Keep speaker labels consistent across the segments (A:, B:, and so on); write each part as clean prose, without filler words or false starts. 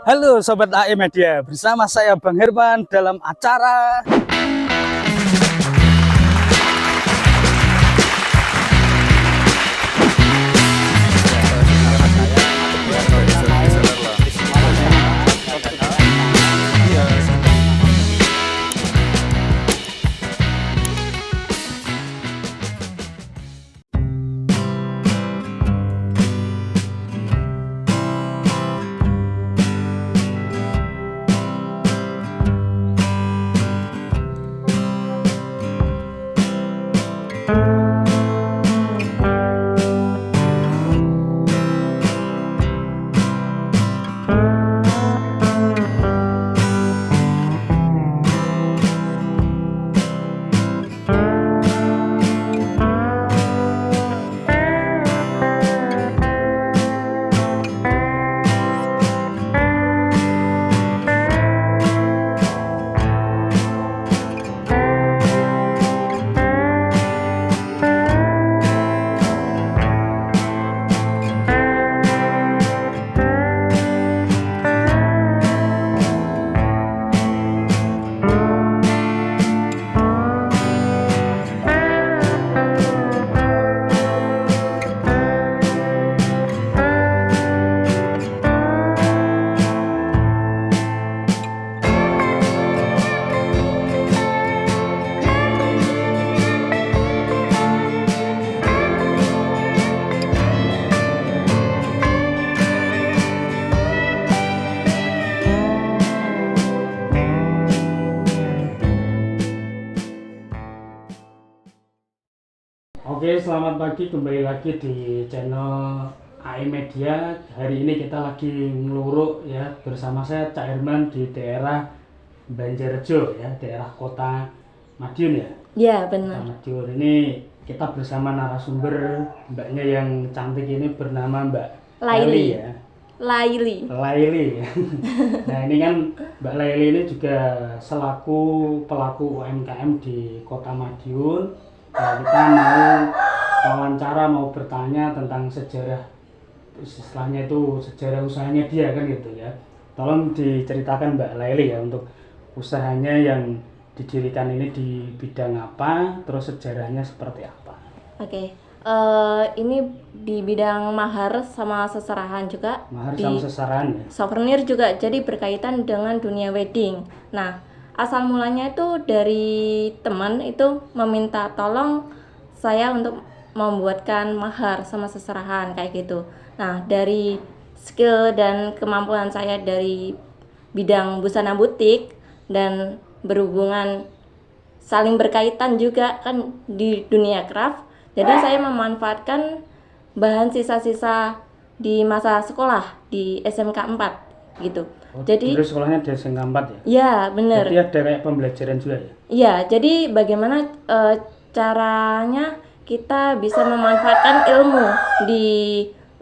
A: Halo Sobat AE Media, bersama saya Bang Herman dalam acara Oke, selamat pagi, kembali lagi di channel AE Media. Hari ini kita lagi ngeluruk ya, bersama saya Cak Herman di daerah Banjarjo ya, daerah Kota Madiun ya.
B: Iya, benar.
A: Kota Madiun ini kita bersama narasumber mbaknya yang cantik ini bernama Mbak
B: Laili
A: ya.
B: Laili.
A: Nah, ini kan Mbak Laili ini juga selaku pelaku UMKM di Kota Madiun. Nah, kita mau wawancara, mau bertanya tentang sejarah, istilahnya itu sejarah usahanya dia kan gitu ya. Tolong diceritakan Mbak Laili ya, untuk usahanya yang didirikan ini di bidang apa, terus sejarahnya seperti apa.
B: Oke. Ini di bidang mahar sama seserahan juga.
A: Mahar
B: di
A: sama seserahan ya.
B: Souvenir juga, jadi berkaitan dengan dunia wedding. Nah, asal mulanya itu dari teman itu meminta tolong saya untuk membuatkan mahar sama seserahan kayak gitu. Nah, dari skill dan kemampuan saya dari bidang busana butik dan berhubungan saling berkaitan juga kan di dunia craft. Jadi saya memanfaatkan bahan sisa-sisa di masa sekolah di SMK 4 gitu.
A: Oh,
B: Jadi
A: dulu sekolahnya di SMK 4 ya?
B: ya, bener.
A: Jadi ada kayak pembelajaran juga ya?
B: Iya, jadi bagaimana caranya kita bisa memanfaatkan ilmu di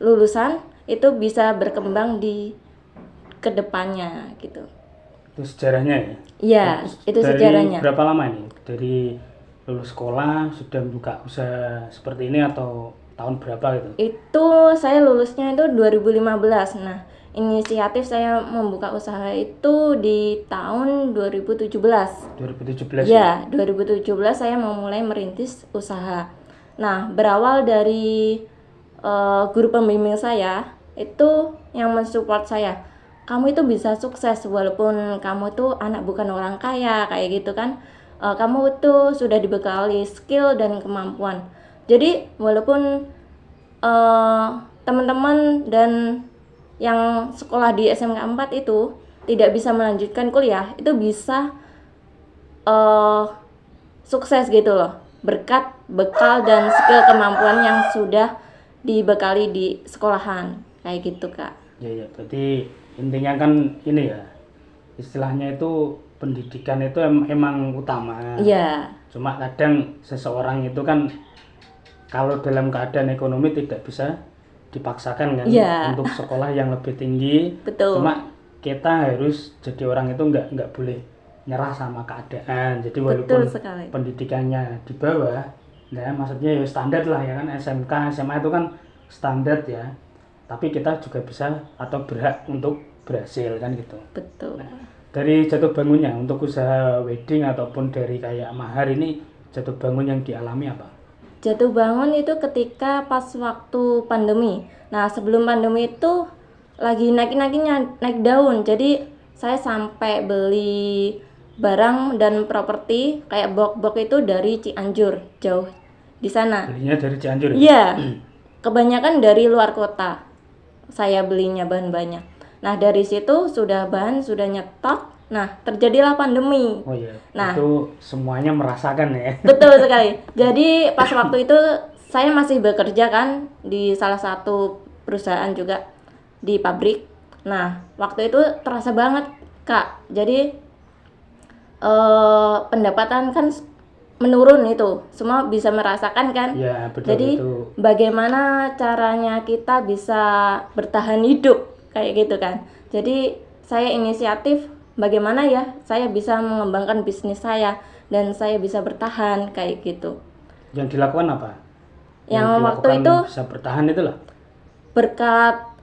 B: lulusan itu bisa berkembang di kedepannya gitu.
A: Itu sejarahnya ya?
B: Iya, itu
A: Dari
B: sejarahnya.
A: berapa lama ini? Dari lulus sekolah sudah buka usaha seperti ini atau tahun berapa gitu?
B: Itu saya lulusnya itu 2015. Nah, inisiatif saya membuka usaha itu di tahun 2017.
A: 2017
B: Ya, 2017 saya memulai merintis usaha. Nah, berawal dari guru pembimbing saya itu yang mensupport saya. Kamu itu bisa sukses walaupun kamu tuh anak bukan orang kaya kayak gitu kan. Kamu tuh sudah dibekali skill dan kemampuan. Jadi walaupun teman-teman dan yang sekolah di SMK 4 itu tidak bisa melanjutkan kuliah, itu bisa sukses gitu loh, berkat bekal dan skill kemampuan yang sudah dibekali di sekolahan kayak gitu, Kak.
A: ya, berarti intinya kan ini ya, istilahnya itu pendidikan itu emang utama.
B: Iya.
A: Cuma kadang seseorang itu kan kalau dalam keadaan ekonomi tidak bisa dipaksakan kan untuk sekolah yang lebih tinggi.
B: Betul.
A: Cuma kita harus jadi orang itu nggak boleh nyerah sama keadaan. Jadi walaupun pendidikannya di bawah, nah maksudnya ya standar lah ya kan, SMK, SMA itu kan standar ya. tapi kita juga bisa atau berhak untuk berhasil kan gitu.
B: Betul.
A: Dari jatuh bangunnya untuk usaha wedding ataupun dari kayak mahar ini, jatuh bangun yang dialami apa?
B: Jatuh bangun itu ketika pas waktu pandemi. Nah, sebelum pandemi itu lagi naik-naiknya, naik daun. Jadi saya sampai beli barang dan properti kayak box-box itu dari Cianjur, jauh di sana.
A: Belinya dari Cianjur?
B: Iya, kebanyakan dari luar kota saya belinya bahan-bahannya. Nah, dari situ sudah bahan, sudah nyetok. Nah, terjadilah pandemi.
A: Oh iya,
B: Nah,
A: itu semuanya merasakan ya.
B: betul sekali. Jadi pas waktu itu saya masih bekerja kan di salah satu perusahaan juga di pabrik. Nah, waktu itu terasa banget, Kak. Jadi pendapatan kan menurun itu. Semua bisa merasakan kan?
A: Ya, betul.
B: Jadi bagaimana caranya kita bisa bertahan hidup kayak gitu kan. Jadi saya inisiatif bagaimana ya saya bisa mengembangkan bisnis saya dan saya bisa bertahan kayak gitu.
A: Yang dilakukan apa?
B: Yang waktu itu
A: bisa bertahan itulah.
B: Berkat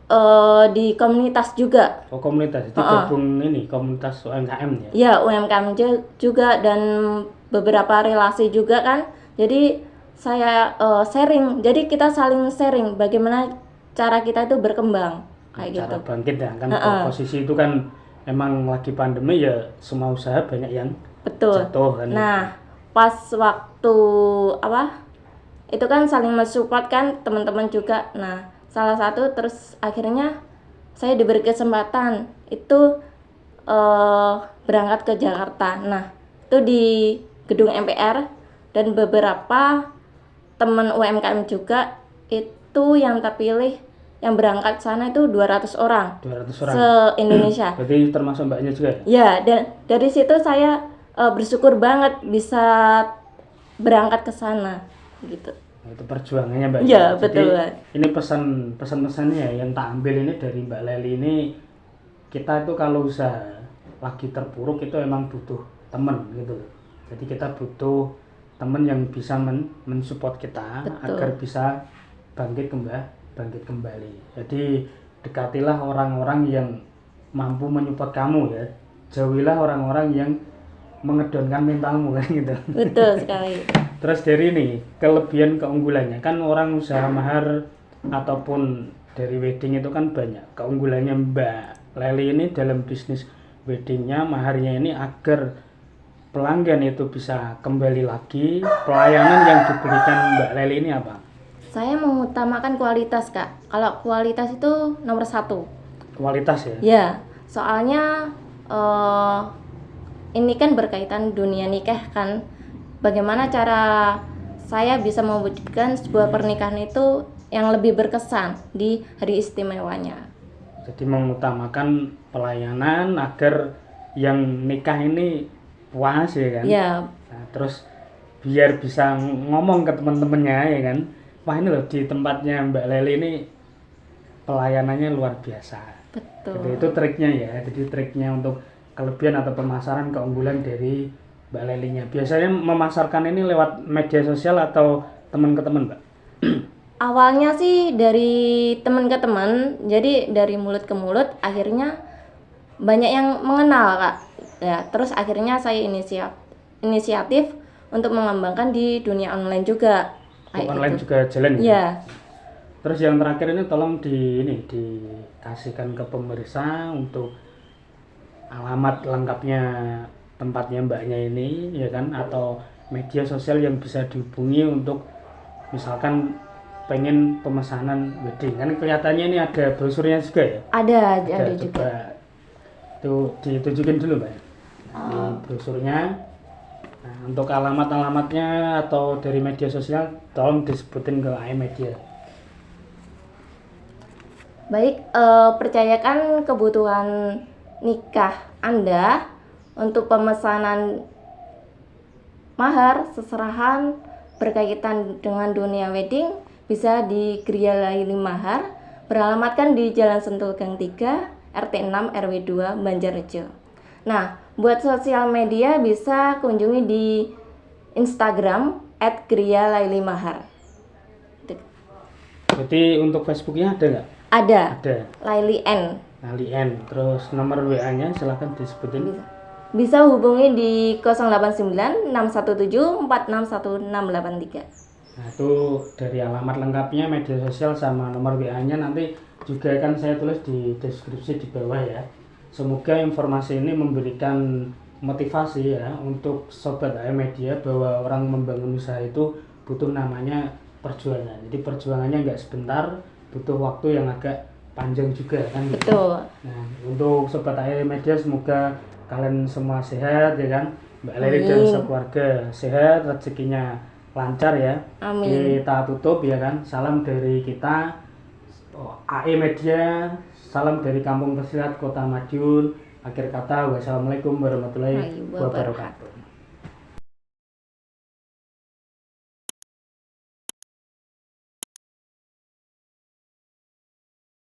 B: di komunitas juga.
A: Oh, komunitas itu gabung ini komunitas UMKM ya?
B: Ya, UMKM juga dan beberapa relasi juga kan. Jadi saya sharing. Jadi kita saling sharing bagaimana cara kita itu berkembang kayak
A: Cara
B: gitu.
A: bangkit ya kan. Posisi itu kan emang lagi pandemi ya, semua usaha banyak yang
B: Betul.
A: jatuh kan.
B: Nah, pas waktu itu kan saling mensupport kan teman-teman juga. Nah, salah satu terus akhirnya saya diberi kesempatan itu berangkat ke Jakarta. Nah, itu di gedung MPR dan beberapa teman UMKM juga itu yang terpilih yang berangkat sana itu 200 orang.
A: 200 orang.
B: Se-Indonesia.
A: Berarti termasuk mbaknya juga ya?
B: Ya, dan dari situ saya bersyukur banget bisa berangkat ke sana gitu.
A: Nah, itu perjuangannya Mbak.
B: Ya,
A: Jadi,
B: betul.
A: ini pesan-pesannya yang tak ambil ini dari Mbak Leli ini, kita itu kalau usaha lagi terpuruk itu emang butuh teman gitu. Jadi kita butuh teman yang bisa mensupport kita.
B: Betul.
A: Agar bisa bangkit kembali. Jadi dekatilah orang-orang yang mampu menyupport kamu ya. Jauhilah orang-orang yang mengedonkan mentalmu kan gitu.
B: Betul sekali.
A: Terus dari ini kelebihan keunggulannya kan orang usaha mahar ataupun dari wedding itu kan banyak. Keunggulannya Mbak Leli ini dalam bisnis weddingnya, maharnya ini agar pelanggan itu bisa kembali lagi. Pelayanan yang diberikan Mbak Leli ini apa?
B: Saya mengutamakan kualitas, Kak. Kalau kualitas itu nomor 1.
A: Kualitas ya?
B: Ya, soalnya ini kan berkaitan dunia nikah kan. Bagaimana cara saya bisa mewujudkan sebuah pernikahan itu yang lebih berkesan di hari istimewanya.
A: Jadi mengutamakan pelayanan agar yang nikah ini puas ya kan?
B: Ya.
A: Nah, terus biar bisa ngomong ke teman-temannya ya kan, wah ini loh di tempatnya Mbak Leli ini pelayanannya luar biasa.
B: Betul.
A: Jadi itu triknya ya. Jadi triknya untuk kelebihan atau pemasaran keunggulan dari Mbak Lelinya. Biasanya memasarkan ini lewat media sosial atau teman ke teman, Mbak?
B: Awalnya sih dari teman ke teman, jadi dari mulut ke mulut, akhirnya banyak yang mengenal, Kak. Ya, terus akhirnya saya inisiatif untuk mengembangkan di dunia online juga.
A: Online
B: gitu.
A: juga jalan ya?
B: Iya.
A: Terus yang terakhir ini tolong dikasihkan ke pemirsa untuk alamat lengkapnya tempatnya mbaknya ini ya kan, atau media sosial yang bisa dihubungi untuk misalkan pengen pemesanan wedding. Kan kelihatannya ini ada brosurnya juga ya?
B: Ada
A: Coba
B: juga.
A: itu ditunjukin dulu Mbak. Ini brosurnya. Nah, untuk alamat-alamatnya atau dari media sosial tolong disebutin ke iMedia.
B: Baik, percayakan kebutuhan nikah Anda untuk pemesanan mahar, seserahan berkaitan dengan dunia wedding bisa di Gria Laili Mahar, beralamatkan di Jalan Sentul Gang 3, RT 6 RW 2 Banjarnegara. Nah, buat sosial media bisa kunjungi di Instagram @Gria Laili Mahar.
A: Jadi untuk Facebooknya ada nggak?
B: Ada.
A: Ada.
B: Laili N.
A: Nali N. Terus nomor WA-nya silahkan disebutin.
B: Bisa hubungi di 089 617 461683.
A: Nah, itu dari alamat lengkapnya, media sosial, sama nomor WA-nya nanti juga akan saya tulis di deskripsi di bawah ya. Semoga informasi ini memberikan motivasi ya untuk Sobat AM Media bahwa orang membangun usaha itu butuh namanya perjuangan. Jadi perjuangannya nggak sebentar, butuh waktu yang agak panjang juga kan.
B: Betul.
A: Nah, untuk Sobat AM Media semoga kalian semua sehat ya kan. Mbak Leli dan sekeluarga sehat, rezekinya lancar ya.
B: Amin.
A: Kita tutup ya kan. Salam dari kita AE Media, salam dari Kampung Pesilat Kota Madiun. Akhir kata, wassalamualaikum warahmatullahi wabarakatuh.